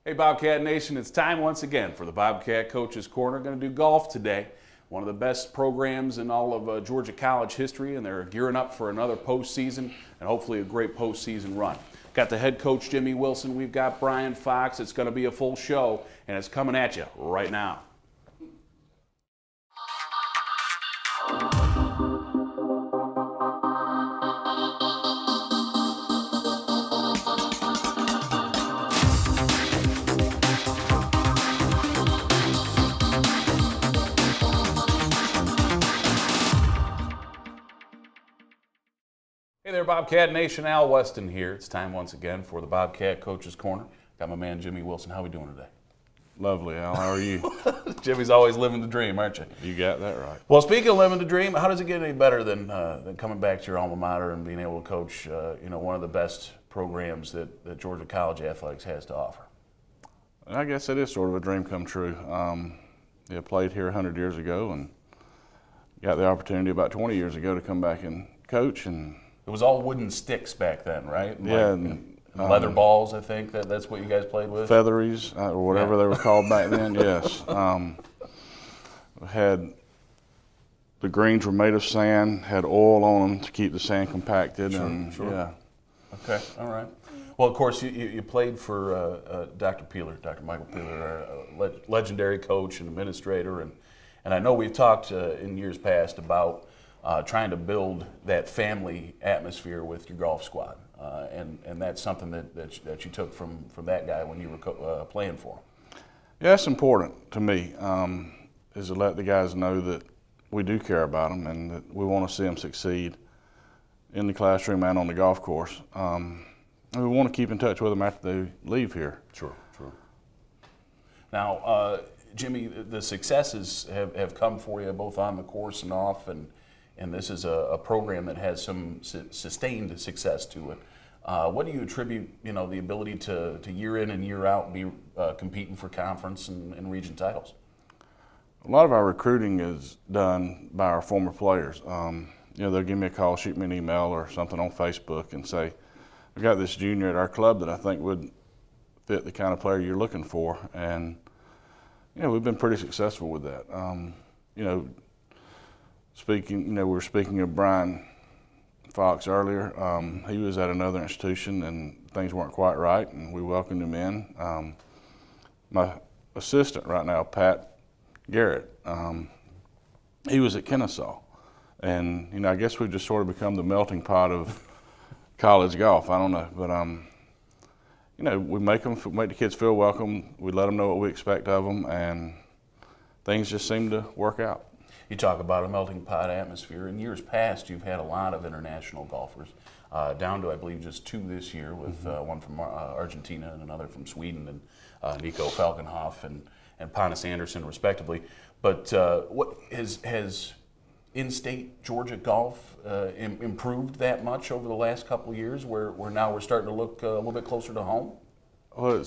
Hey Bobcat Nation, it's time once again for the Bobcat Coaches Corner. Going to do golf today. One of the best programs in all of Georgia college history, and they're gearing up for another postseason and hopefully a great postseason run. Got the head coach Jimmy Wilson, we've got Bryan Fox. It's going to be a full show, and it's coming at you right now. Hey there, Bobcat Nation. Al Weston here. It's time once again for the Bobcat Coaches Corner. Got my man Jimmy Wilson. How are we doing today? Lovely, Al. How are you? Jimmy's always living the dream, aren't you? You got that right. Well, speaking of living the dream, how does it get any better than coming back to your alma mater and being able to coach one of the best programs that Georgia College Athletics has to offer? I guess it is sort of a dream come true. I played here 100 years ago and got the opportunity about 20 years ago to come back and coach. And it was all wooden sticks back then, right? Yeah. And leather balls, I think. That's what you guys played with? Featheries, or whatever they were called back then, yes. Had the greens were made of sand, had oil on them to keep the sand compacted. Sure. Yeah. Okay, all right. Well, of course, you played for Dr. Michael Peeler, our legendary coach and administrator. And I know we've talked in years past about trying to build that family atmosphere with your golf squad. And that's something that you took from that guy when you were playing for him. Yeah, it's important to me, is to let the guys know that we do care about them and that we want to see them succeed in the classroom and on the golf course. And we want to keep in touch with them after they leave here. Sure. Now, Jimmy, the successes have come for you both on the course and off, and this is a program that has some sustained success to it. What do you attribute, the ability to year in and year out be competing for conference and region titles? A lot of our recruiting is done by our former players. They'll give me a call, shoot me an email or something on Facebook and say, "I got this junior at our club that I think would fit the kind of player you're looking for." And we've been pretty successful with that. We were speaking of Bryan Fox earlier. He was at another institution and things weren't quite right, and we welcomed him in. My assistant right now, Pat Garrett, he was at Kennesaw. And, I guess we've just sort of become the melting pot of college golf. I don't know, but, we make the kids feel welcome. We let them know what we expect of them, and things just seem to work out. You talk about a melting pot atmosphere. In years past, you've had a lot of international golfers, down to, I believe, just two this year, with one from Argentina and another from Sweden, and Nico Falkenhoff and Pontus Anderson, respectively. But what has in-state Georgia golf improved that much over the last couple of years, where now we're starting to look a little bit closer to home? Well,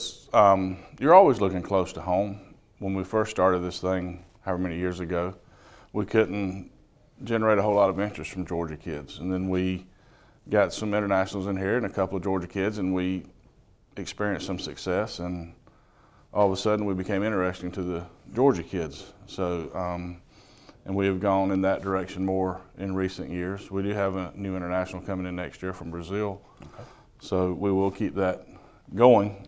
you're always looking close to home. When we first started this thing, however many years ago, we couldn't generate a whole lot of interest from Georgia kids. And then we got some internationals in here and a couple of Georgia kids, and we experienced some success. And all of a sudden, we became interesting to the Georgia kids. So, and we have gone in that direction more in recent years. We do have a new international coming in next year from Brazil. Okay. So we will keep that going.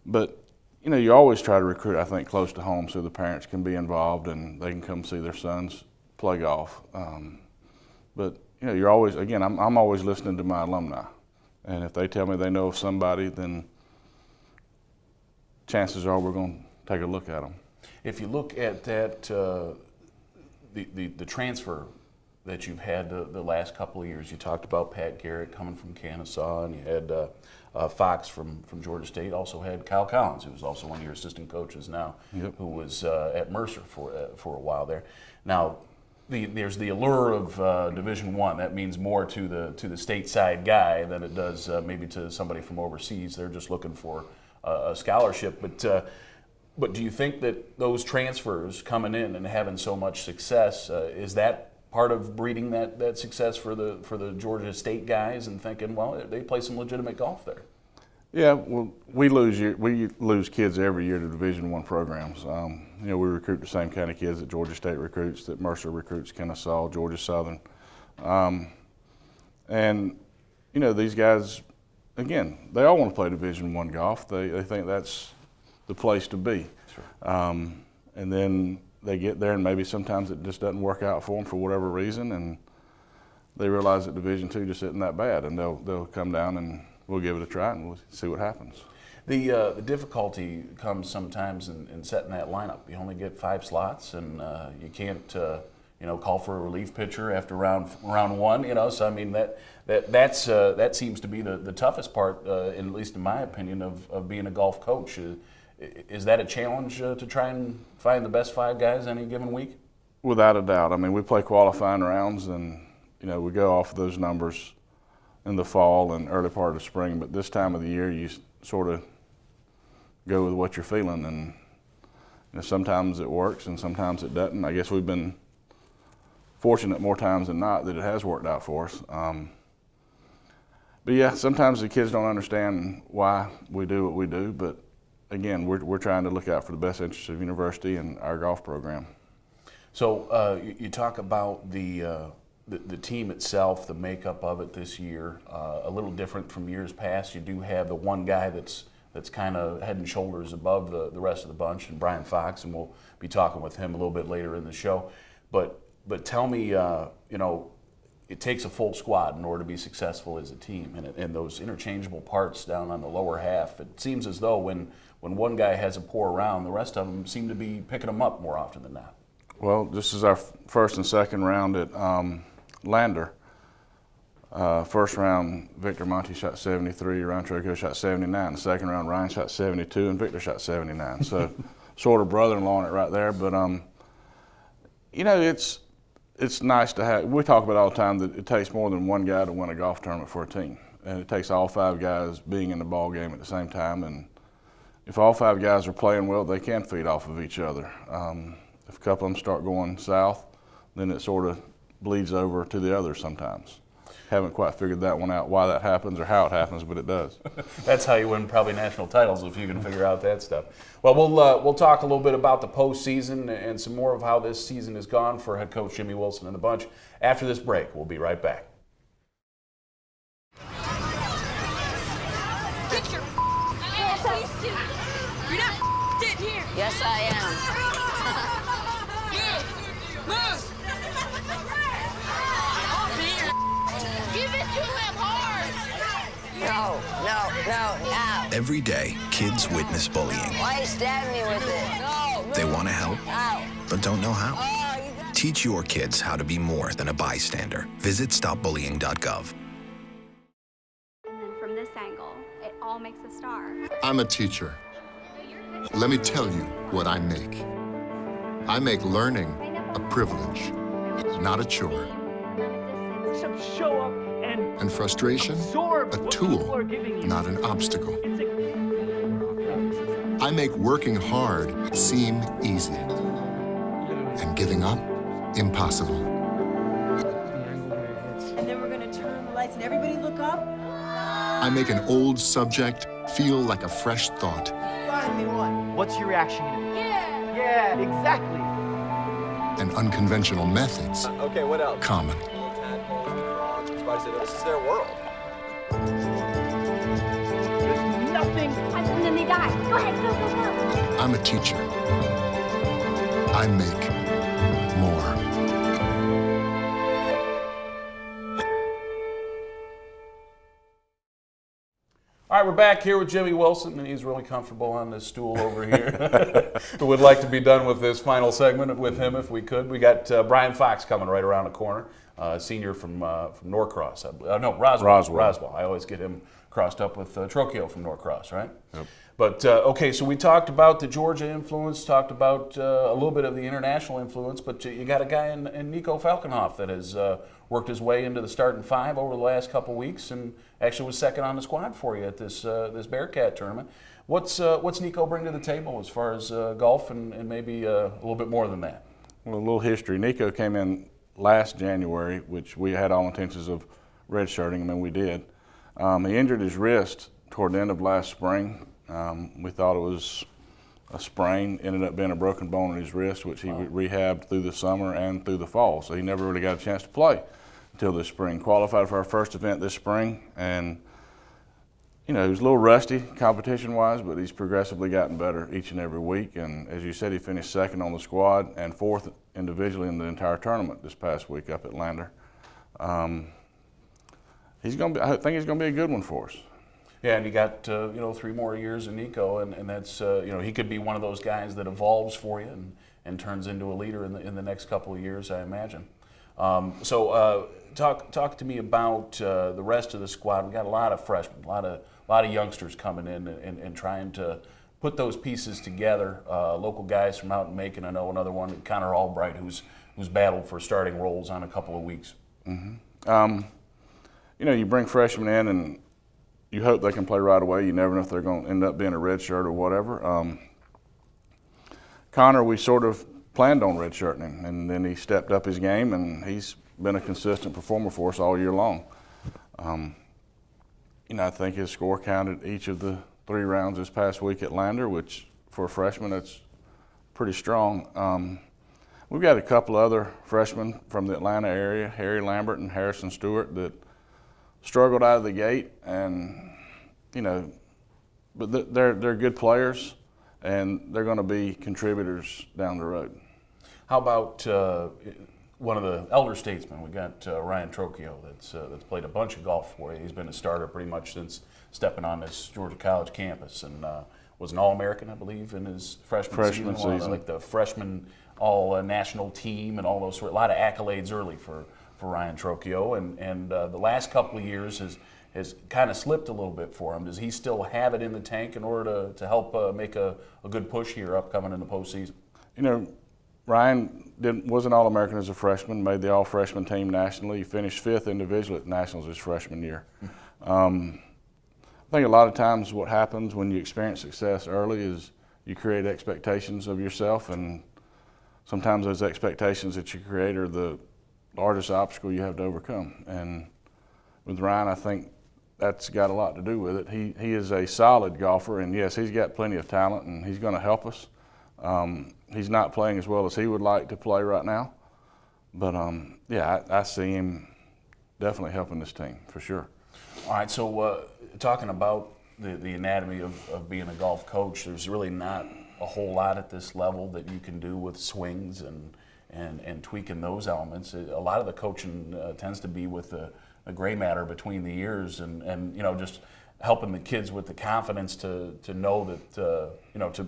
But you always try to recruit, I think, close to home so the parents can be involved and they can come see their sons play golf. But you're always, again, I'm always listening to my alumni. And if they tell me they know of somebody, then chances are we're going to take a look at them. If you look at that, the transfer that you've had the last couple of years, you talked about Pat Garrett coming from Kennesaw, and you had Fox from Georgia State. Also had Kyle Collins, who was also one of your assistant coaches now, Yep. who was at Mercer for a while there. Now, there's the allure of Division I. That means more to the stateside guy than it does maybe to somebody from overseas. They're just looking for a scholarship, but do you think that those transfers coming in and having so much success, is that part of breeding that success for the Georgia State guys and thinking, well, they play some legitimate golf there? Yeah, well, we lose kids every year to Division I programs. You know, we recruit the same kind of kids that Georgia State recruits, that Mercer recruits, Kennesaw, Georgia Southern. And, you know, these guys, again, they all want to play Division I golf. They think that's the place to be. Sure. And then they get there and maybe sometimes it just doesn't work out for them for whatever reason, and they realize that Division II just isn't that bad, and they'll come down and we'll give it a try and we'll see what happens. The difficulty comes sometimes in setting that lineup. You only get 5 slots, and you can't you know, call for a relief pitcher after round 1. You know, so I mean that seems to be the toughest part, at least in my opinion, of being a golf coach. Is that a challenge to try and find the best 5 guys any given week? Without a doubt. I mean, we play qualifying rounds, and you know, we go off those numbers in the fall and early part of the spring. But this time of the year, you sort of go with what you're feeling, and you know, sometimes it works and sometimes it doesn't. I guess we've been fortunate more times than not that it has worked out for us. But yeah, sometimes the kids don't understand why we do what we do. But again, we're trying to look out for the best interests of university and our golf program. So you talk about the team itself, the makeup of it this year, a little different from years past. You do have the one guy that's kind of head and shoulders above the rest of the bunch, and Bryan Fox, and we'll be talking with him a little bit later in the show. But tell me, you know, it takes a full squad in order to be successful as a team, and those interchangeable parts down on the lower half. It seems as though when one guy has a poor round, the rest of them seem to be picking them up more often than not. Well, this is our first and second round at Lambert. First round, Victor Monty shot 73, Ryan Troco shot 79. The second round, Ryan shot 72, and Victor shot 79. So, sort of brother-in-law on it right there. But you know, it's nice to have. We talk about all the time that it takes more than one guy to win a golf tournament for a team, and it takes all 5 guys being in the ball game at the same time. And if all 5 guys are playing well, they can feed off of each other. If a couple of them start going south, then it sort of bleeds over to the others sometimes. Haven't quite figured that one out, why that happens or how it happens, but it does. That's how you win probably national titles, if you can figure out that stuff. Well, we'll talk a little bit about the postseason and some more of how this season has gone for head coach Jimmy Wilson and the bunch after this break. We'll be right back. Get your ass suit. You're not sitting here. Yes, I am. Move. Give it to him hard. No. Every day, kids witness bullying. Why you stabbing me with it? No. They want to help, Ow. but don't know how. Oh, you got... Teach your kids how to be more than a bystander. Visit stopbullying.gov. And then from this angle, it all makes a star. I'm a teacher. Let me tell you what I make. I make learning a privilege, not a chore. Show up And frustration, absorb a what tool, people are giving you. not an obstacle. I make working hard seem easy and giving up impossible. And then we're going to turn the lights and everybody look up. I make an old subject feel like a fresh thought. Finally won. What's your reaction gonna be? Yeah, exactly. And unconventional methods Okay, what else? common. Tadpoles, frogs, this is their world. There's nothing. And then they die. Go ahead, go. I'm a teacher. I make more. All right, we're back here with Jimmy Wilson, and he's really comfortable on this stool over here. Would like to be done with this final segment with him if we could. We got Bryan Fox coming right around the corner, senior from Norcross. Roswell. I always get him crossed up with Trocchio from Norcross, right? Yep. But, okay, so we talked about the Georgia influence, talked about a little bit of the international influence, but you got a guy in Nico Falkenhoff that has worked his way into the starting 5 over the last couple weeks and actually was second on the squad for you at this Bearcat tournament. What's Nico bring to the table as far as golf and maybe a little bit more than that? Well, a little history. Nico came in last January, which we had all intentions of redshirting him, and we did. He injured his wrist toward the end of last spring. We thought it was a sprain, ended up being a broken bone in his wrist, which he rehabbed through the summer and through the fall. So he never really got a chance to play until this spring. Qualified for our first event this spring, and he was a little rusty competition-wise, but he's progressively gotten better each and every week. And as you said, he finished second on the squad and fourth individually in the entire tournament this past week up at Lambert. I think he's going to be a good one for us. Yeah, and you got 3 more years in Nico, and that's he could be one of those guys that evolves for you and turns into a leader in the next couple of years, I imagine. Talk to me about the rest of the squad. We got a lot of freshmen, a lot of youngsters coming in and trying to put those pieces together. Local guys from out in Macon, I know another one, Connor Albright, who's battled for starting roles on a couple of weeks. Mm-hmm. You bring freshmen in and you hope they can play right away. You never know if they're going to end up being a red shirt or whatever. Connor, we sort of planned on redshirting him, and then he stepped up his game, and he's been a consistent performer for us all year long. I think his score counted each of the 3 rounds this past week at Lander, which for a freshman, that's pretty strong. We've got a couple other freshmen from the Atlanta area, Harry Lambert and Harrison Stewart, that struggled out of the gate, and but they're good players, and they're going to be contributors down the road. How about one of the elder statesmen? We got Ryan Trocchio that's played a bunch of golf for you. He's been a starter pretty much since stepping on this Georgia College campus, and was an All-American, I believe, in his freshman season. Like the freshman all-national team and all those a lot of accolades early for Ryan Trocchio, and the last couple of years has kind of slipped a little bit for him. Does he still have it in the tank in order to help make a good push here upcoming in the postseason? Ryan was an All-American as a freshman, made the All-Freshman team nationally. He finished 5th individually at Nationals his freshman year. I think a lot of times what happens when you experience success early is you create expectations of yourself, and sometimes those expectations that you create are the largest obstacle you have to overcome. And with Ryan, I think that's got a lot to do with it. He is a solid golfer, and yes, he's got plenty of talent, and he's going to help us. He's not playing as well as he would like to play right now, but I see him definitely helping this team for sure. All right, so talking about the anatomy of being a golf coach, there's really not a whole lot at this level that you can do with swings and tweaking those elements. A lot of the coaching tends to be with the gray matter between the ears, and just helping the kids with the confidence to know that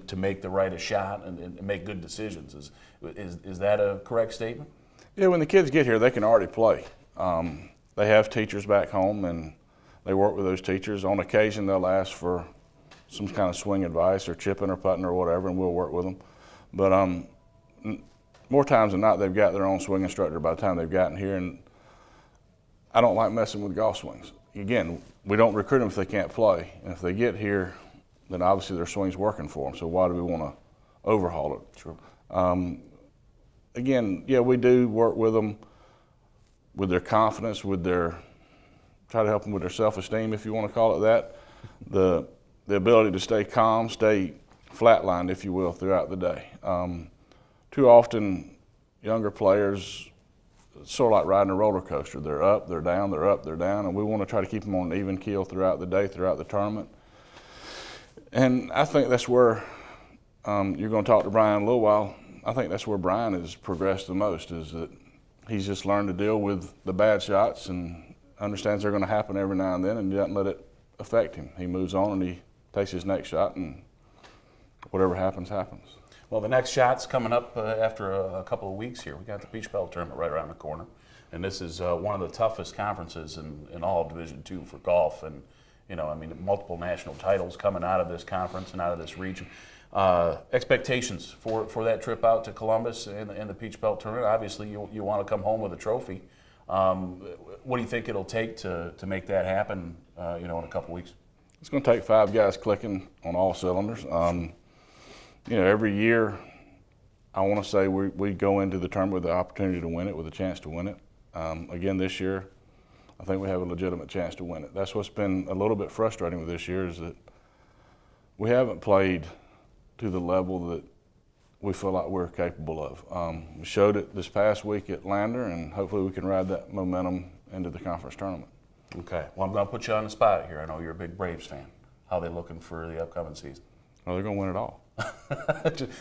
to make the right shot and make good decisions. Is that a correct statement? Yeah, when the kids get here, they can already play. They have teachers back home, and they work with those teachers. On occasion, they'll ask for some kind of swing advice or chipping or putting or whatever, and we'll work with them. But more times than not, they've got their own swing instructor by the time they've gotten here, and I don't like messing with golf swings. Again, we don't recruit them if they can't play, and if they get here, then obviously their swing's working for them, so why do we want to overhaul it? Sure. Again, yeah, we do work with them with their confidence, try to help them with their self-esteem, if you want to call it that, the ability to stay calm, stay flatlined, if you will, throughout the day. Too often, younger players, it's sort of like riding a roller coaster. They're up, they're down, they're up, they're down, and we want to try to keep them on an even keel throughout the day, throughout the tournament. And I think that's where you're going to talk to Bryan in a little while. I think that's where Bryan has progressed the most, is that he's just learned to deal with the bad shots and understands they're going to happen every now and then, and doesn't let it affect him. He moves on and he takes his next shot, and whatever happens, happens. Well, the next shot's coming up after a couple of weeks here. We got the Peach Belt tournament right around the corner, and this is one of the toughest conferences in all of Division II for golf. And multiple national titles coming out of this conference and out of this region. Expectations for that trip out to Columbus and the Peach Belt tournament. Obviously, you want to come home with a trophy. What do you think it'll take to make that happen? In a couple of weeks. It's going to take 5 guys clicking on all cylinders. Every year, I want to say we go into the tournament with the opportunity to win it, with a chance to win it. Again, this year, I think we have a legitimate chance to win it. That's what's been a little bit frustrating with this year is that we haven't played to the level that we feel like we're capable of. We showed it this past week at Lambert, and hopefully we can ride that momentum into the conference tournament. Okay. Well, I'm going to put you on the spot here. I know you're a big Braves fan. How are they looking for the upcoming season? Well, they're going to win it all.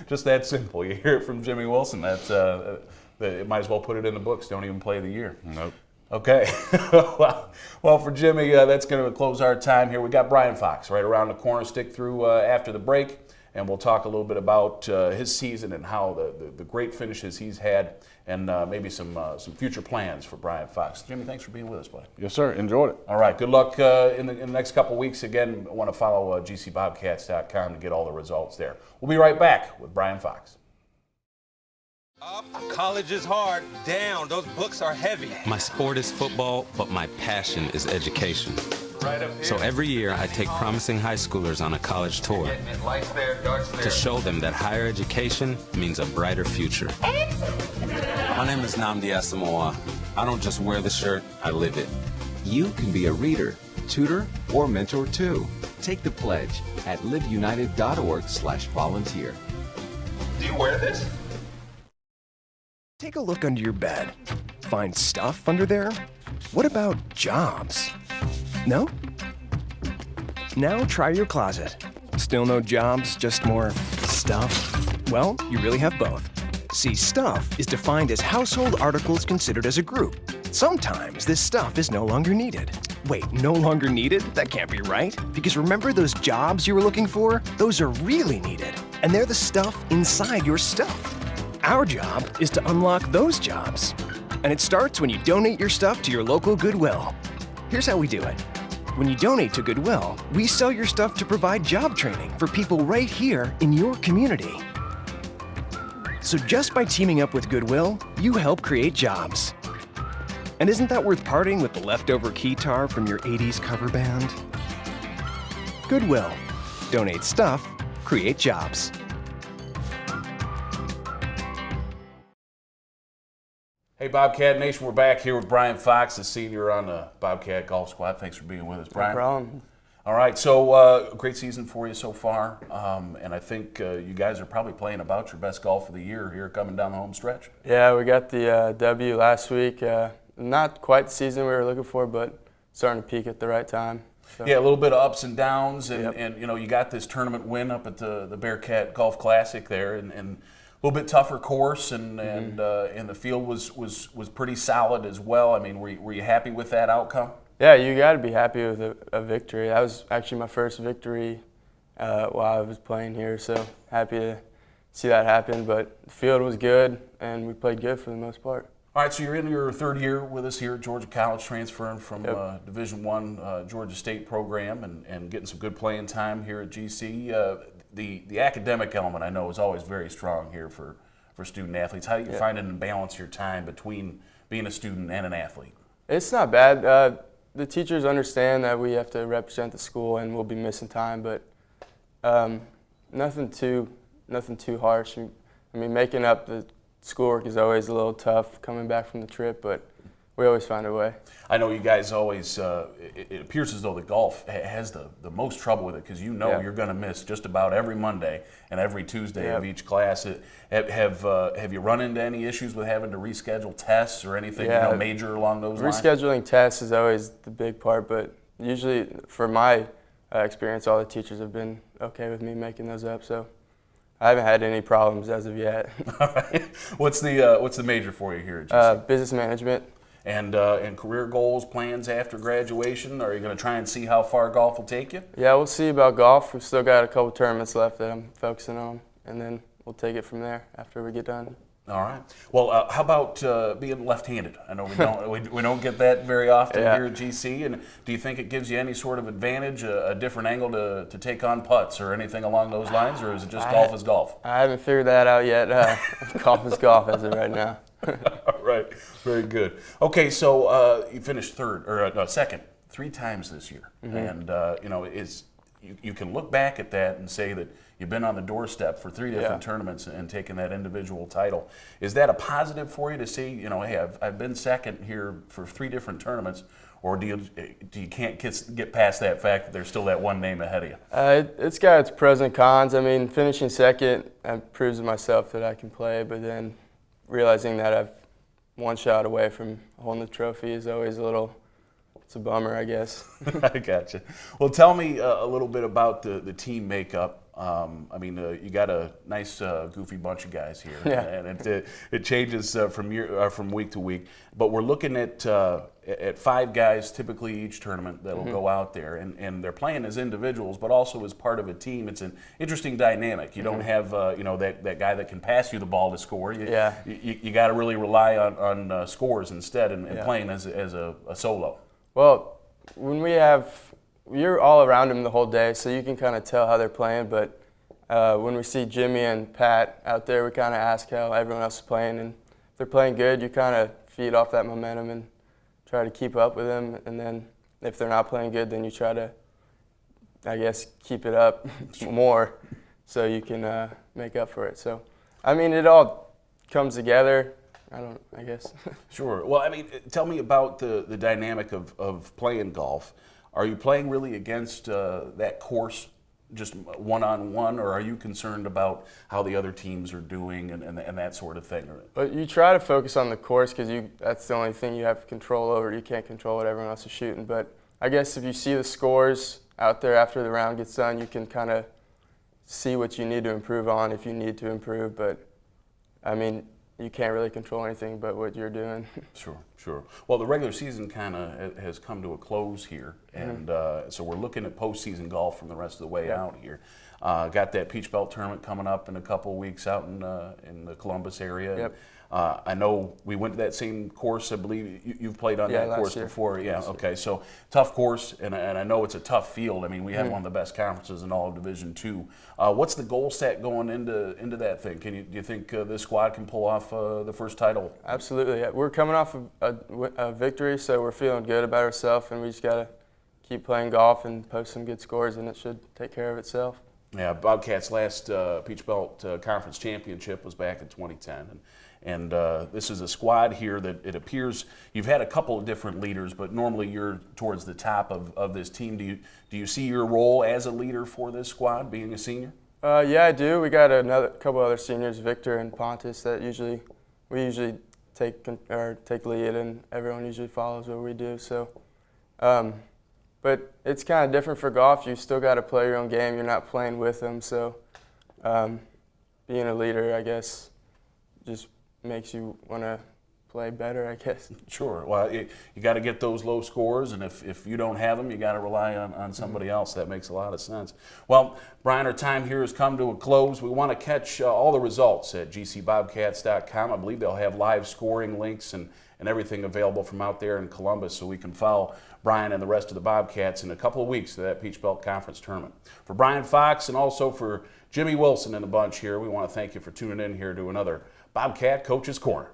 Just that simple. You hear it from Jimmy Wilson. That's it might as well put it in the books. Don't even play the year. Nope. Okay. Well, for Jimmy, that's going to close our time here. We got Bryan Fox right around the corner. Stick through after the break, and we'll talk a little bit about his season and how the great finishes he's had, and maybe some future plans for Bryan Fox. Jimmy, thanks for being with us, buddy. Yes, sir. Enjoyed it. All right. Good luck in the next couple weeks. Again, I want to follow GCBobcats.com to get all the results there. We'll be right back with Bryan Fox. Up, college is hard. Down, those books are heavy. My sport is football, but my passion is education. So every year I take promising high schoolers on a college tour to show them that higher education means a brighter future. My name is Nnamdi Asamoah. I don't just wear the shirt, I live it. You can be a reader, tutor, or mentor too. Take the pledge at liveunited.org/volunteer. Do you wear this? Take a look under your bed. Find stuff under there? What about jobs? No? Now try your closet. Still no jobs, just more stuff? Well, you really have both. See, stuff is defined as household articles considered as a group. Sometimes this stuff is no longer needed. Wait, no longer needed? That can't be right. Because remember those jobs you were looking for? Those are really needed. And they're the stuff inside your stuff. Our job is to unlock those jobs. And it starts when you donate your stuff to your local Goodwill. Here's how we do it. When you donate to Goodwill, we sell your stuff to provide job training for people right here in your community. So just by teaming up with Goodwill, you help create jobs. And isn't that worth parting with the leftover keytar from your 80s cover band? Goodwill. Donate stuff, create jobs. Hey, Bobcat Nation, we're back here with Bryan Fox, the senior on the Bobcat Golf Squad. Thanks for being with us, Bryan. No problem. All right, so great season for you so far, and I think you guys are probably playing about your best golf of the year here coming down the home stretch. Yeah, we got the W last week. Not quite the season we were looking for, but starting to peak at the right time. So. Yeah, a little bit of ups and downs, and you know, you got this tournament win up at the Bearcat Golf Classic there, and a little bit tougher course, and the field was pretty solid as well. I mean, were you happy with that outcome? Yeah, you got to be happy with a victory. That was actually my first victory while I was playing here, so happy to see that happen. But the field was good, and we played good for the most part. All right, so you're in your third year with us here at Georgia College, transferring from Division I Georgia State program and getting some good playing time here at GC. The academic element I know is always very strong here for student athletes. How do you find and balance your time between being a student and an athlete? It's not bad. The teachers understand that we have to represent the school and we'll be missing time, but nothing too harsh. I mean, making up the schoolwork is always a little tough coming back from the trip, but we always find a way. I know you guys always, it appears as though the golf has the most trouble with it because you know you're going to miss just about every Monday and every Tuesday of each class. Have you run into any issues with having to reschedule tests or anything major along those lines? Rescheduling tests is always the big part, but usually for my experience, all the teachers have been okay with me making those up, so I haven't had any problems as of yet. All right. What's the major for you here at GC? Business management. And career goals, plans after graduation? Are you going to try and see how far golf will take you? Yeah, we'll see about golf. We've still got a couple tournaments left that I'm focusing on, and then we'll take it from there after we get done. All right. Well, how about being left-handed? I know we don't get that very often here at GC. And do you think it gives you any sort of advantage, a different angle to take on putts or anything along those lines, or is it just golf is golf? I haven't figured that out yet. Golf is golf as of right now. All right. Very good. Okay, so you finished second 3 times this year, and you can look back at that and say that you've been on the doorstep for 3 different tournaments and taken that individual title. Is that a positive for you to see? Hey, I've been second here for 3 different tournaments, or do you can't get past that fact that there's still that one name ahead of you? It's got its pros and cons. I mean, finishing second proves to myself that I can play, but then realizing that I've one shot away from holding the trophy is always it's a bummer, I guess. I gotcha. Well, tell me a little bit about the team makeup. I mean, you got a nice, goofy bunch of guys here, and it changes from week to week. But we're looking at 5 guys typically each tournament that'll go out there, and they're playing as individuals, but also as part of a team. It's an interesting dynamic. You don't have that guy that can pass you the ball to score. You got to really rely on scores instead, and playing as a solo. Well, you're all around them the whole day, so you can kind of tell how they're playing. But when we see Jimmy and Pat out there, we kind of ask how everyone else is playing. And if they're playing good, you kind of feed off that momentum and try to keep up with them. And then if they're not playing good, then you try to, I guess, keep it up more so you can make up for it. So, I mean, it all comes together. I guess. Sure. Well, I mean, tell me about the dynamic of playing golf. Are you playing really against that course, just one-on-one, or are you concerned about how the other teams are doing and that sort of thing? But you try to focus on the course because that's the only thing you have control over. You can't control what everyone else is shooting. But I guess if you see the scores out there after the round gets done, you can kind of see what you need to improve on if you need to improve. But, I mean, you can't really control anything but what you're doing. Sure. Well, the regular season kind of has come to a close here, and so we're looking at postseason golf from the rest of the way out here. Got that Peach Belt tournament coming up in a couple of weeks out in the Columbus area. Yep. I know we went to that same course. I believe you've played on that course before. Yeah. Okay. So tough course, and I know it's a tough field. I mean, we had one of the best conferences in all of Division II. What's the goal set going into that thing? Do you think this squad can pull off the first title? Absolutely. Yeah. We're coming off a victory, so we're feeling good about ourselves, and we just gotta keep playing golf and post some good scores, and it should take care of itself. Yeah. Bobcats' last Peach Belt Conference championship was back in 2010. And this is a squad here that it appears you've had a couple of different leaders, but normally you're towards the top of this team. Do you see your role as a leader for this squad, being a senior? Yeah, I do. We got a couple other seniors, Victor and Pontus, that we usually take lead, and everyone usually follows what we do. So, but it's kind of different for golf. You still got to play your own game. You're not playing with them. So, being a leader, I guess, just makes you want to play better, I guess. Sure. Well, you got to get those low scores, and if you don't have them, you got to rely on somebody else. That makes a lot of sense. Well, Bryan, our time here has come to a close. We want to catch all the results at gcbobcats.com. I believe they'll have live scoring links and everything available from out there in Columbus, so we can follow Bryan and the rest of the Bobcats in a couple of weeks to that Peach Belt Conference tournament. For Bryan Fox and also for Jimmy Wilson and the bunch here, we want to thank you for tuning in here to another Bobcat Coach's Corner.